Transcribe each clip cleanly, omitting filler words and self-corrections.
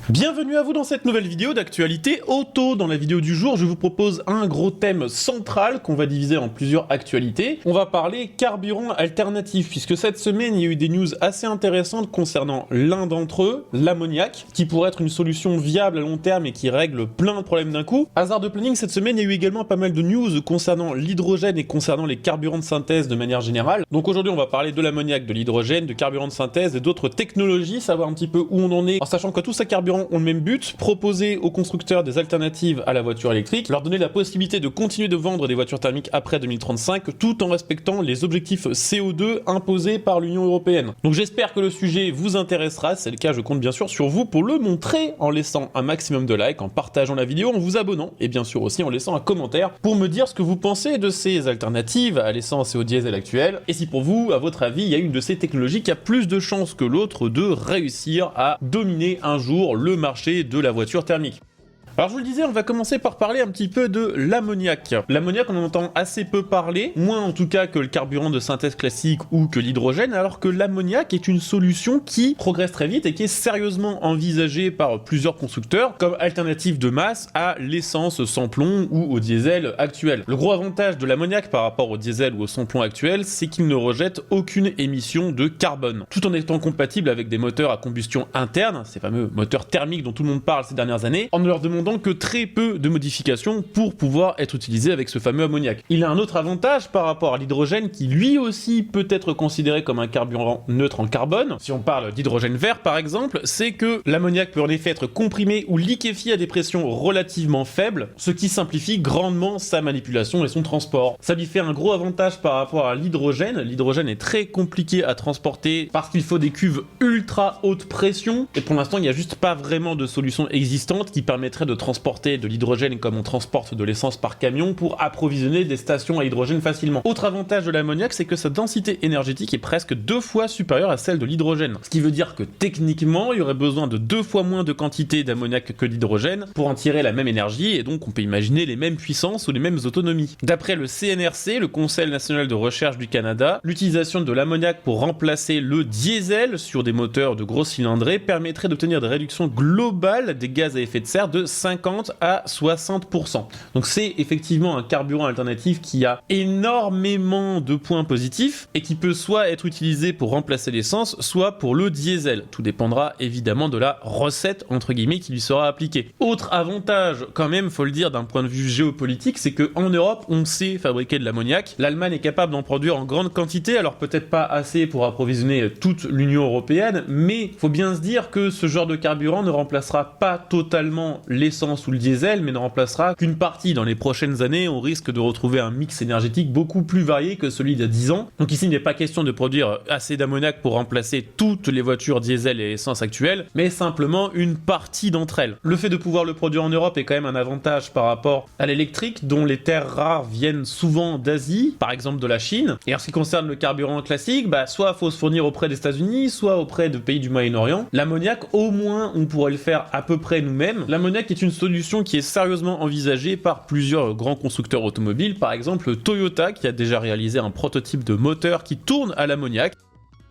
Bienvenue à vous dans cette nouvelle vidéo d'actualité auto. Dans la vidéo du jour, je vous propose un gros thème central qu'on va diviser en plusieurs actualités. On va parler carburant alternatif, puisque cette semaine, il y a eu des news assez intéressantes concernant l'un d'entre eux, l'ammoniac, qui pourrait être une solution viable à long terme et qui règle plein de problèmes d'un coup. Hasard de planning, cette semaine, il y a eu également pas mal de news concernant l'hydrogène et concernant les carburants de synthèse de manière générale. Donc aujourd'hui, on va parler de l'ammoniac, de l'hydrogène, de carburants de synthèse et d'autres technologies, savoir un petit peu où on en est, en sachant que tous ces carburants ont le même but, proposer aux constructeurs des alternatives à la voiture électrique, leur donner la possibilité de continuer de vendre des voitures thermiques après 2035, tout en respectant les objectifs CO2 imposés par l'Union européenne. Donc j'espère que le sujet vous intéressera, si c'est le cas je compte bien sûr sur vous pour le montrer en laissant un maximum de likes, en partageant la vidéo, en vous abonnant et bien sûr aussi en laissant un commentaire pour me dire ce que vous pensez de ces alternatives à l'essence et au diesel actuel, et si pour vous, à votre avis, il y a une de ces technologies qui a plus de chances que l'autre de réussir à dominer un jour le marché de la voiture thermique. Alors je vous le disais, on va commencer par parler un petit peu de l'ammoniac. L'ammoniac, on en entend assez peu parler, moins en tout cas que le carburant de synthèse classique ou que l'hydrogène, alors que l'ammoniac est une solution qui progresse très vite et qui est sérieusement envisagée par plusieurs constructeurs comme alternative de masse à l'essence sans plomb ou au diesel actuel. Le gros avantage de l'ammoniac par rapport au diesel ou au sans plomb actuel, c'est qu'il ne rejette aucune émission de carbone, tout en étant compatible avec des moteurs à combustion interne, ces fameux moteurs thermiques dont tout le monde parle ces dernières années, en ne leur demandant que très peu de modifications pour pouvoir être utilisé avec ce fameux ammoniac. Il a un autre avantage par rapport à l'hydrogène qui lui aussi peut être considéré comme un carburant neutre en carbone. Si on parle d'hydrogène vert par exemple, c'est que l'ammoniac peut en effet être comprimé ou liquéfié à des pressions relativement faibles, ce qui simplifie grandement sa manipulation et son transport. Ça lui fait un gros avantage par rapport à l'hydrogène. L'hydrogène est très compliqué à transporter parce qu'il faut des cuves ultra haute pression et pour l'instant il n'y a juste pas vraiment de solution existante qui permettrait de transporter de l'hydrogène comme on transporte de l'essence par camion pour approvisionner des stations à hydrogène facilement. Autre avantage de l'ammoniac, c'est que sa densité énergétique est presque 2 fois supérieure à celle de l'hydrogène. Ce qui veut dire que techniquement, il y aurait besoin de 2 fois moins de quantité d'ammoniac que d'hydrogène pour en tirer la même énergie et donc on peut imaginer les mêmes puissances ou les mêmes autonomies. D'après le CNRC, le Conseil national de recherche du Canada, l'utilisation de l'ammoniac pour remplacer le diesel sur des moteurs de gros cylindrée permettrait d'obtenir des réductions globales des gaz à effet de serre de 50 à 60%. Donc c'est effectivement un carburant alternatif qui a énormément de points positifs et qui peut soit être utilisé pour remplacer l'essence, soit pour le diesel. Tout dépendra évidemment de la recette entre guillemets qui lui sera appliquée. Autre avantage quand même, faut le dire d'un point de vue géopolitique, c'est qu'en Europe on sait fabriquer de l'ammoniac. L'Allemagne est capable d'en produire en grande quantité, alors peut-être pas assez pour approvisionner toute l'Union européenne, mais faut bien se dire que ce genre de carburant ne remplacera pas totalement l'essence ou le diesel, mais ne remplacera qu'une partie. Dans les prochaines années, on risque de retrouver un mix énergétique beaucoup plus varié que celui d'il y a 10 ans. Donc ici, il n'est pas question de produire assez d'ammoniac pour remplacer toutes les voitures diesel et essence actuelles, mais simplement une partie d'entre elles. Le fait de pouvoir le produire en Europe est quand même un avantage par rapport à l'électrique, dont les terres rares viennent souvent d'Asie, par exemple de la Chine. Et en ce qui concerne le carburant classique, soit il faut se fournir auprès des États-Unis, soit auprès de pays du Moyen-Orient. L'ammoniac, au moins, on pourrait le faire à peu près nous-mêmes. L'ammoniac est une solution qui est sérieusement envisagée par plusieurs grands constructeurs automobiles, par exemple Toyota qui a déjà réalisé un prototype de moteur qui tourne à l'ammoniac.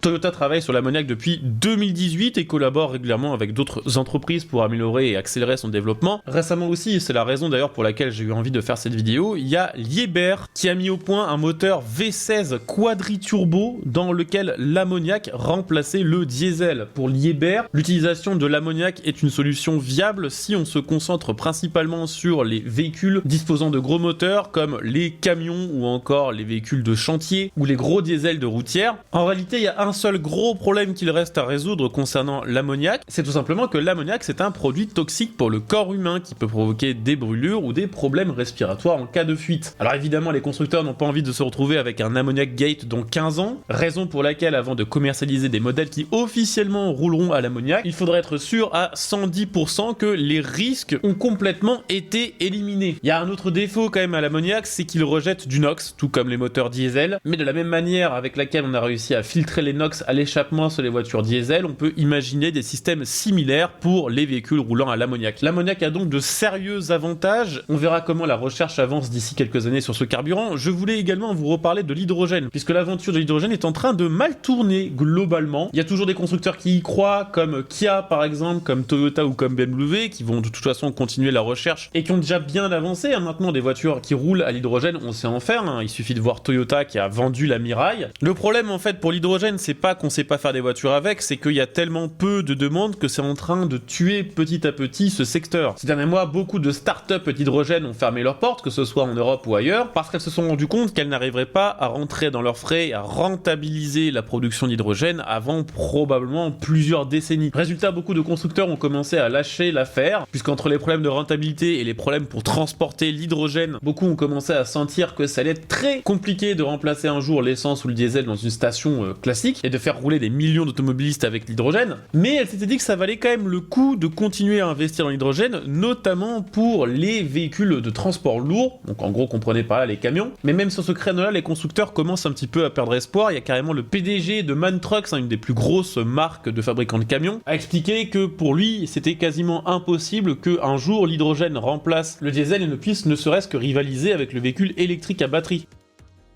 Toyota travaille sur l'ammoniac depuis 2018 et collabore régulièrement avec d'autres entreprises pour améliorer et accélérer son développement. Récemment aussi, et c'est la raison d'ailleurs pour laquelle j'ai eu envie de faire cette vidéo, il y a Liebherr qui a mis au point un moteur V16 quadriturbo dans lequel l'ammoniac remplaçait le diesel. Pour Liebherr, l'utilisation de l'ammoniac est une solution viable si on se concentre principalement sur les véhicules disposant de gros moteurs comme les camions ou encore les véhicules de chantier ou les gros diesels de routière. En réalité, il y a un seul gros problème qu'il reste à résoudre concernant l'ammoniac, c'est tout simplement que l'ammoniac c'est un produit toxique pour le corps humain qui peut provoquer des brûlures ou des problèmes respiratoires en cas de fuite. Alors évidemment les constructeurs n'ont pas envie de se retrouver avec un ammoniac gate dans 15 ans, raison pour laquelle avant de commercialiser des modèles qui officiellement rouleront à l'ammoniac, il faudrait être sûr à 110% que les risques ont complètement été éliminés. Il y a un autre défaut quand même à l'ammoniac, c'est qu'il rejette du NOx, tout comme les moteurs diesel, mais de la même manière avec laquelle on a réussi à filtrer les NOx à l'échappement sur les voitures diesel, on peut imaginer des systèmes similaires pour les véhicules roulant à l'ammoniac. L'ammoniac a donc de sérieux avantages. On verra comment la recherche avance d'ici quelques années sur ce carburant. Je voulais également vous reparler de l'hydrogène, puisque l'aventure de l'hydrogène est en train de mal tourner globalement. Il y a toujours des constructeurs qui y croient, comme Kia par exemple, comme Toyota ou comme BMW, qui vont de toute façon continuer la recherche et qui ont déjà bien avancé. Maintenant, des voitures qui roulent à l'hydrogène, on sait en faire. Il suffit de voir Toyota qui a vendu la Mirai. Le problème en fait pour l'hydrogène, c'est pas qu'on sait pas faire des voitures avec, c'est qu'il y a tellement peu de demandes que c'est en train de tuer petit à petit ce secteur. Ces derniers mois, beaucoup de startups d'hydrogène ont fermé leurs portes, que ce soit en Europe ou ailleurs, parce qu'elles se sont rendues compte qu'elles n'arriveraient pas à rentrer dans leurs frais et à rentabiliser la production d'hydrogène avant probablement plusieurs décennies. Résultat, beaucoup de constructeurs ont commencé à lâcher l'affaire, puisqu'entre les problèmes de rentabilité et les problèmes pour transporter l'hydrogène, beaucoup ont commencé à sentir que ça allait être très compliqué de remplacer un jour l'essence ou le diesel dans une station classique et de faire rouler des millions d'automobilistes avec l'hydrogène, mais elle s'était dit que ça valait quand même le coup de continuer à investir dans l'hydrogène, notamment pour les véhicules de transport lourd, donc en gros comprenez par là les camions, mais même sur ce créneau-là, les constructeurs commencent un petit peu à perdre espoir. Il y a carrément le PDG de MAN Trucks, une des plus grosses marques de fabricants de camions, a expliqué que pour lui, c'était quasiment impossible qu'un jour l'hydrogène remplace le diesel et ne puisse ne serait-ce que rivaliser avec le véhicule électrique à batterie.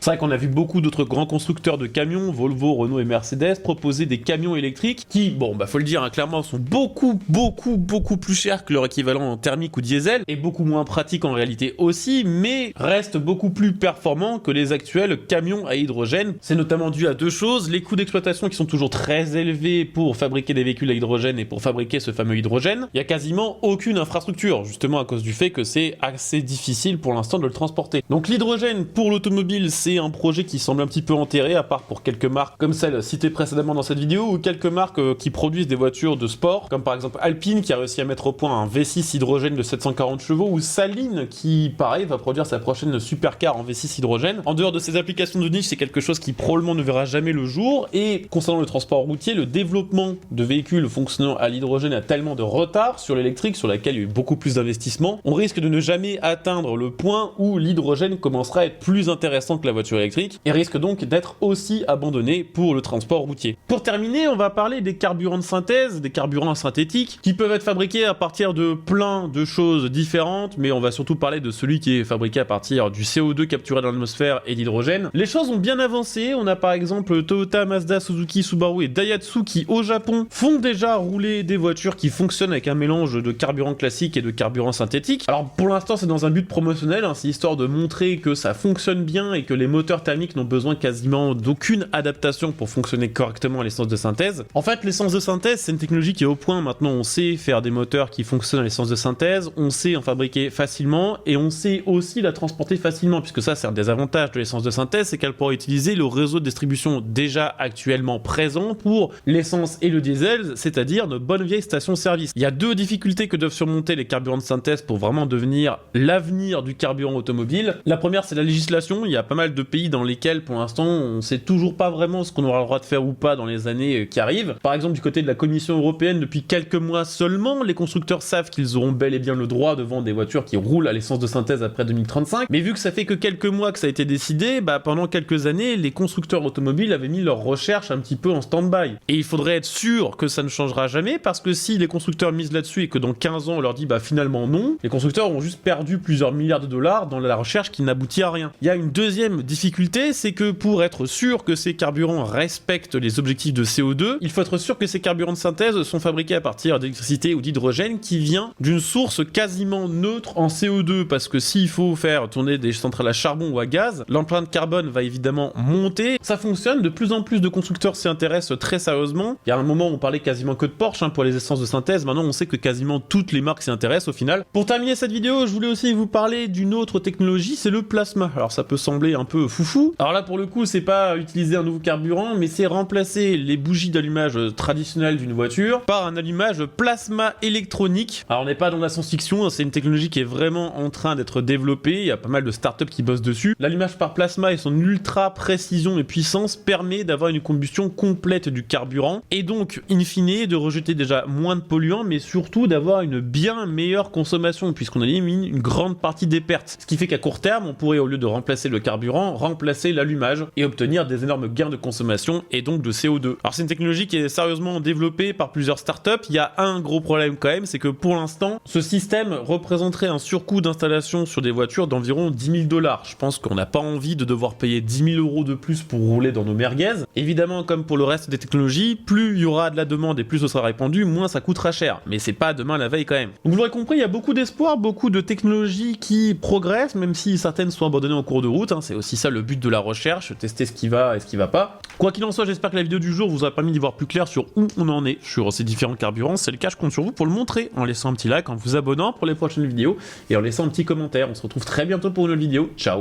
C'est vrai qu'on a vu beaucoup d'autres grands constructeurs de camions, Volvo, Renault et Mercedes, proposer des camions électriques qui, bon, faut le dire, clairement, sont beaucoup plus chers que leur équivalent thermique ou diesel, et beaucoup moins pratiques en réalité aussi, mais restent beaucoup plus performants que les actuels camions à hydrogène. C'est notamment dû à deux choses: les coûts d'exploitation qui sont toujours très élevés pour fabriquer des véhicules à hydrogène et pour fabriquer ce fameux hydrogène. Il y a quasiment aucune infrastructure, justement à cause du fait que c'est assez difficile pour l'instant de le transporter. Donc l'hydrogène pour l'automobile, c'est un projet qui semble un petit peu enterré, à part pour quelques marques comme celle citée précédemment dans cette vidéo, ou quelques marques qui produisent des voitures de sport, comme par exemple Alpine qui a réussi à mettre au point un V6 hydrogène de 740 chevaux, ou Saline qui, pareil, va produire sa prochaine supercar en V6 hydrogène. En dehors de ces applications de niche, c'est quelque chose qui probablement ne verra jamais le jour, et concernant le transport routier, le développement de véhicules fonctionnant à l'hydrogène a tellement de retard sur l'électrique, sur laquelle il y a eu beaucoup plus d'investissement, on risque de ne jamais atteindre le point où l'hydrogène commencera à être plus intéressant que la voiture électrique et risque donc d'être aussi abandonné pour le transport routier. Pour terminer, on va parler des carburants de synthèse, des carburants synthétiques qui peuvent être fabriqués à partir de plein de choses différentes, mais on va surtout parler de celui qui est fabriqué à partir du CO2 capturé dans l'atmosphère et d'hydrogène. Les choses ont bien avancé, on a par exemple Toyota, Mazda, Suzuki, Subaru et Daihatsu qui au Japon font déjà rouler des voitures qui fonctionnent avec un mélange de carburant classique et de carburant synthétique. Alors pour l'instant c'est dans un but promotionnel, c'est histoire de montrer que ça fonctionne bien et que les moteurs thermiques n'ont besoin quasiment d'aucune adaptation pour fonctionner correctement à l'essence de synthèse. En fait, l'essence de synthèse, c'est une technologie qui est au point. Maintenant, on sait faire des moteurs qui fonctionnent à l'essence de synthèse, on sait en fabriquer facilement, et on sait aussi la transporter facilement, puisque ça, c'est un des avantages de l'essence de synthèse, c'est qu'elle pourra utiliser le réseau de distribution déjà actuellement présent pour l'essence et le diesel, c'est-à-dire nos bonnes vieilles stations-service. Il y a deux difficultés que doivent surmonter les carburants de synthèse pour vraiment devenir l'avenir du carburant automobile. La première, c'est la législation. Il y a pas mal de pays dans lesquels pour l'instant on sait toujours pas vraiment ce qu'on aura le droit de faire ou pas dans les années qui arrivent. Par exemple du côté de la Commission européenne, depuis quelques mois seulement, les constructeurs savent qu'ils auront bel et bien le droit de vendre des voitures qui roulent à l'essence de synthèse après 2035, mais vu que ça fait que quelques mois que ça a été décidé, pendant quelques années les constructeurs automobiles avaient mis leurs recherches un petit peu en stand-by. Et il faudrait être sûr que ça ne changera jamais, parce que si les constructeurs misent là-dessus et que dans 15 ans on leur dit finalement non, les constructeurs ont juste perdu plusieurs milliards de dollars dans la recherche qui n'aboutit à rien. Il y a une deuxième difficulté, c'est que pour être sûr que ces carburants respectent les objectifs de CO2, il faut être sûr que ces carburants de synthèse sont fabriqués à partir d'électricité ou d'hydrogène qui vient d'une source quasiment neutre en CO2, parce que s'il faut faire tourner des centrales à charbon ou à gaz, l'empreinte carbone va évidemment monter. Ça fonctionne, de plus en plus de constructeurs s'y intéressent très sérieusement. Il y a un moment où on parlait quasiment que de Porsche pour les essences de synthèse, maintenant on sait que quasiment toutes les marques s'y intéressent au final. Pour terminer cette vidéo, je voulais aussi vous parler d'une autre technologie, c'est le plasma. Alors ça peut sembler un peu foufou. Alors là pour le coup c'est pas utiliser un nouveau carburant, mais c'est remplacer les bougies d'allumage traditionnelles d'une voiture par un allumage plasma électronique. Alors on n'est pas dans la science-fiction, c'est une technologie qui est vraiment en train d'être développée, il y a pas mal de startups qui bossent dessus. L'allumage par plasma et son ultra précision et puissance permet d'avoir une combustion complète du carburant, et donc in fine de rejeter déjà moins de polluants, mais surtout d'avoir une bien meilleure consommation, puisqu'on élimine une grande partie des pertes. Ce qui fait qu'à court terme, on pourrait, au lieu de remplacer le carburant, carburant, remplacer l'allumage et obtenir des énormes gains de consommation et donc de CO2. Alors c'est une technologie qui est sérieusement développée par plusieurs startups. Il y a un gros problème quand même, c'est que pour l'instant, ce système représenterait un surcoût d'installation sur des voitures d'environ 10 000 $. Je pense qu'on n'a pas envie de devoir payer 10 000 € de plus pour rouler dans nos merguez. Évidemment, comme pour le reste des technologies, plus il y aura de la demande et plus ce sera répandu, moins ça coûtera cher. Mais c'est pas demain la veille quand même. Donc vous l'aurez compris, il y a beaucoup d'espoir, beaucoup de technologies qui progressent, même si certaines sont abandonnées en cours de route. C'est aussi ça le but de la recherche, tester ce qui va et ce qui va pas. Quoi qu'il en soit, j'espère que la vidéo du jour vous aura permis d'y voir plus clair sur où on en est sur ces différents carburants. Si c'est le cas, je compte sur vous pour le montrer en laissant un petit like, en vous abonnant pour les prochaines vidéos et en laissant un petit commentaire. On se retrouve très bientôt pour une nouvelle vidéo. Ciao!